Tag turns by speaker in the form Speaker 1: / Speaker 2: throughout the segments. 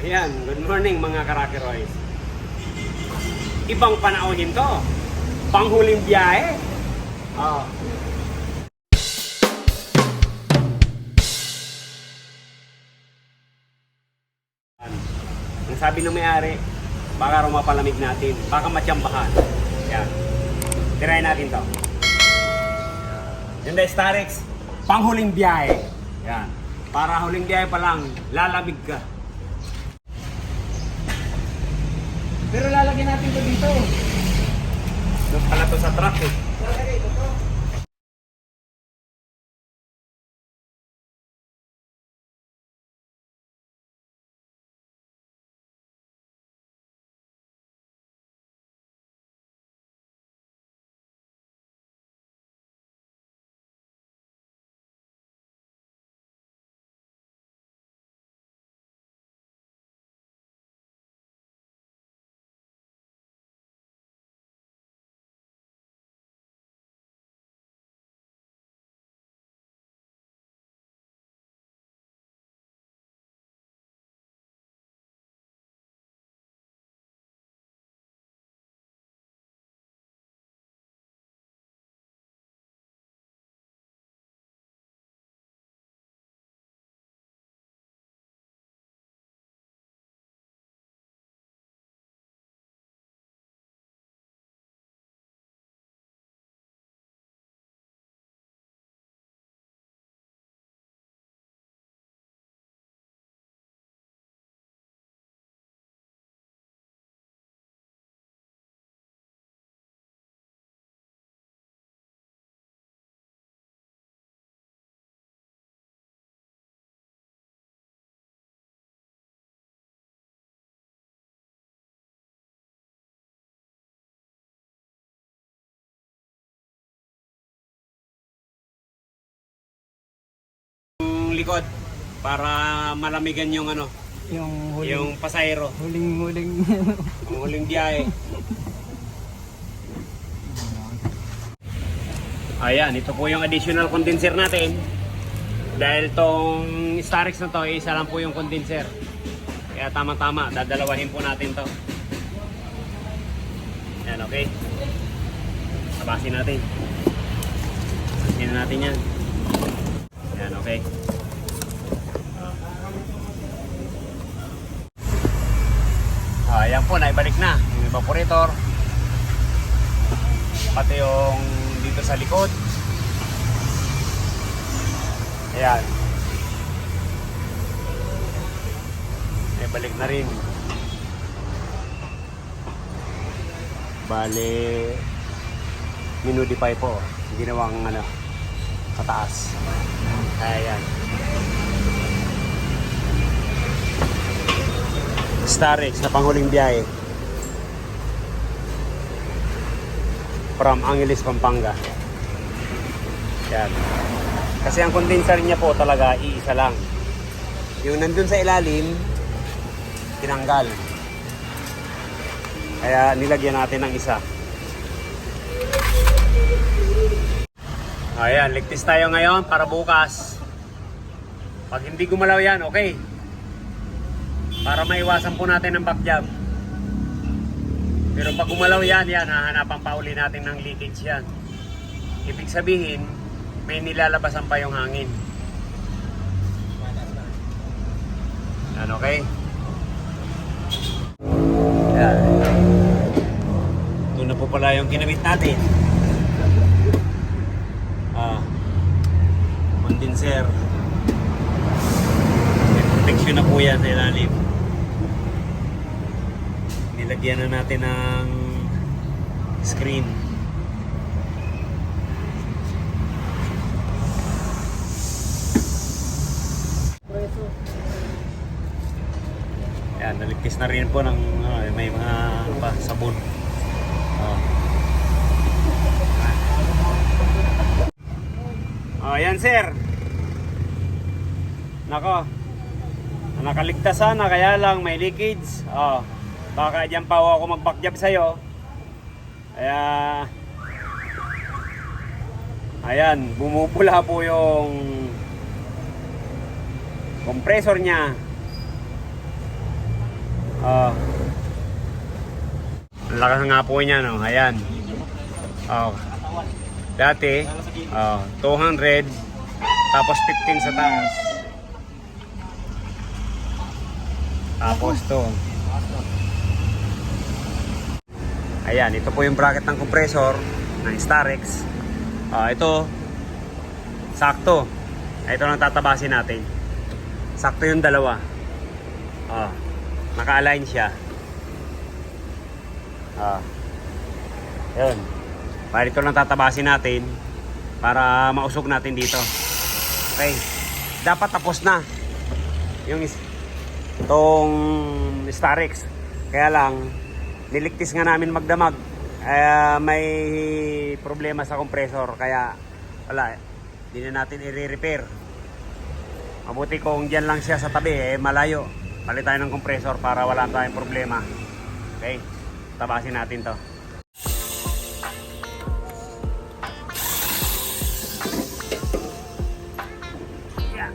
Speaker 1: Ayan, good morning mga Karakeroys. Ibang panahonin to. Panghuling biyahe. Oh. Ang sabi ng may-ari, baka raw mapalamig natin, baka matsambahan. Ayan. Try natin to. Ganda Starex, panghuling biyahe. Ayan. Para huling biyahe pa lang, lalamig ka.
Speaker 2: Pero lalagyan natin ito dito.
Speaker 1: Doon pala to sa truck eh.
Speaker 2: Lalagay ito to.
Speaker 1: Yung likod para malamigan yung ano,
Speaker 2: Yung huling,
Speaker 1: yung pasayro,
Speaker 2: huling.
Speaker 1: ang huling biyahe. Ayan, ito po yung additional condenser natin. Dahil tong Starex na to, isa lang po yung condenser. Kaya tama-tama, dadalawahin po natin to. Ayan, okay. Tabasin natin. Tabasin natin yan. Ayan, okay. Ayan po, naibalik na yung evaporator. Pati yung dito sa likod. Ayan. Naibalik na rin. Bale, minudify po. Ginawang ano, pataas. Ayan. Starex na panghuling biyahe from Angeles, Pampanga. Yan. Kasi ang condenser niya po talaga iisa lang. Yung nandun sa ilalim, tinanggal. Kaya nilagyan natin ng isa. Ayan, ligtis tayo ngayon para bukas. Pag hindi gumalaw yan, okay. Para maiwasan po natin ang backjab. Pero pag gumalaw yan, hahanapan pa uli natin ng leakage yan. Ibig sabihin, may nilalabasan pa yung hangin. Yan, okay? Yan. Ito na po pala yung kinabit natin. Condenser. May protection na po yan sa ilalim. Nilagyan na natin ng screen. Yan, naligtis na rin po ng may mga ano pa, sabon. Yan sir. Nako. Nakaligtas sana kaya lang may leakage. Baka dyan pa ako mag-backjab sa'yo. Kaya ayan, bumubula po yung compressor niya. lakas ng apoy niya, no? Ayan. Oh. Dati, 200, tapos 15 sa taas. Tapos to. Ayan, ito po yung bracket ng compressor ng Starex. Ito, sakto. Ito lang tatabasin natin. Sakto yung dalawa. Naka-align siya. Yun. Para ito lang tatabasin natin para mausog natin dito. Okay. Dapat tapos na yung itong Starex. Kaya lang niligtis nga namin magdamag. May problema sa compressor kaya wala, hindi na natin i-repair. Mabuti kung dyan lang siya sa tabi, malayo. Palit tayo ng compressor para wala tayong problema. Okay, tabasin natin to. Yan.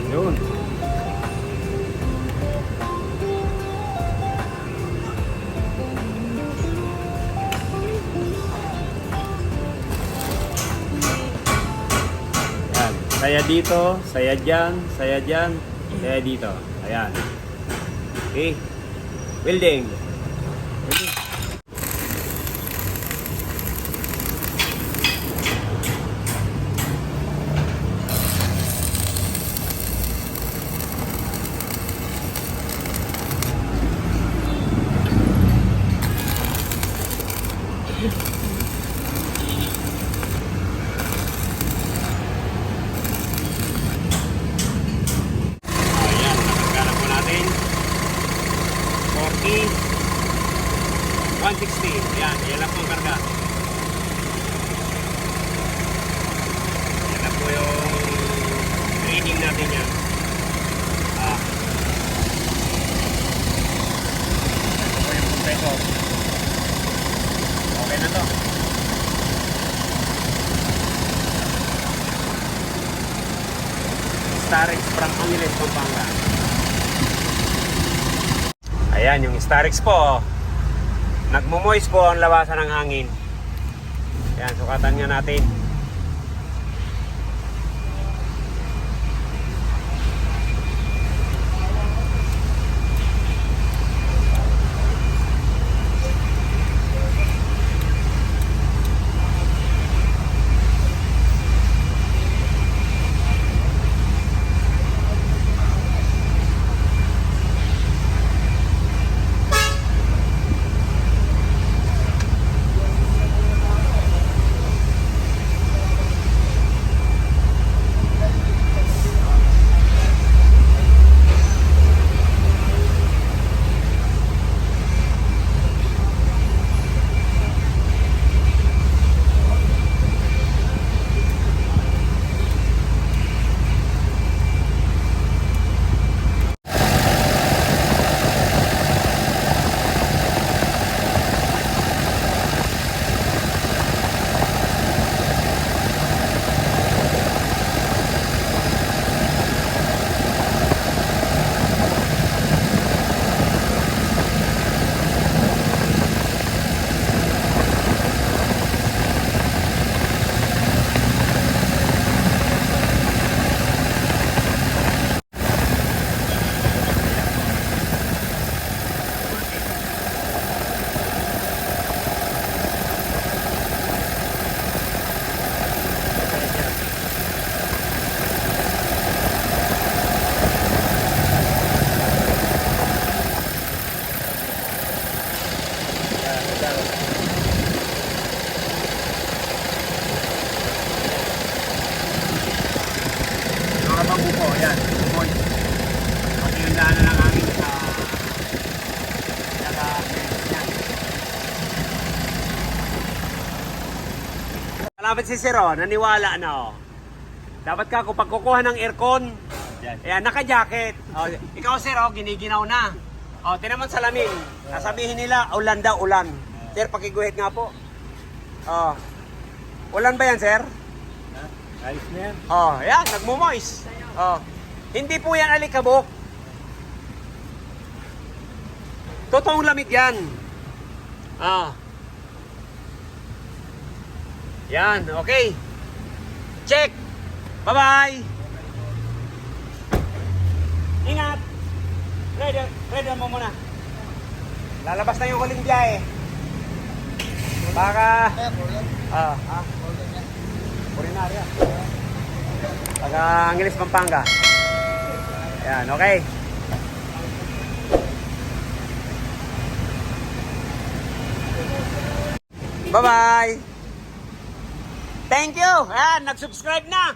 Speaker 1: Yun. Yan. Saya dito, saya dyan, saya dyan, saya dito. Ayan. Okay. Welding. Welding. Ayan, nakagana po natin. 40, 160. Ayan, yan lang po ang karga. Yan lang po yung reading natin yan. Ito po yung compressor. Okay na to. Starex from Angeles, Pampanga. Ayan, yung Starex po. Nagmumoist po ang lawasan ng hangin. Ayan, sukatan nga natin. Dapat si Sir, oh, naniwala na, oh. Dapat ka, kung pagkukuha ng aircon, ayan, naka-jacket. Oh, ikaw, Sir, oh, giniginaw na. Oh, tinaman salamin. Sasabihin nila, ulan daw, ulan. Sir, pakiguhit nga po. Oh. Ulan ba yan, Sir?
Speaker 2: Ayos na yan.
Speaker 1: Oh, yan, nagmumoist. Oh. Hindi po yan alikabok. Totoong lamig yan. Ah. Yan, okay. Check. Bye-bye. Ingat. Ready mo muna. Lalabas na yung huling biyahe. Baka... Purinarya. Taga Angeles, Pampanga. Yan, okay. Bye-bye. Thank you. Ayan, nag-subscribe na.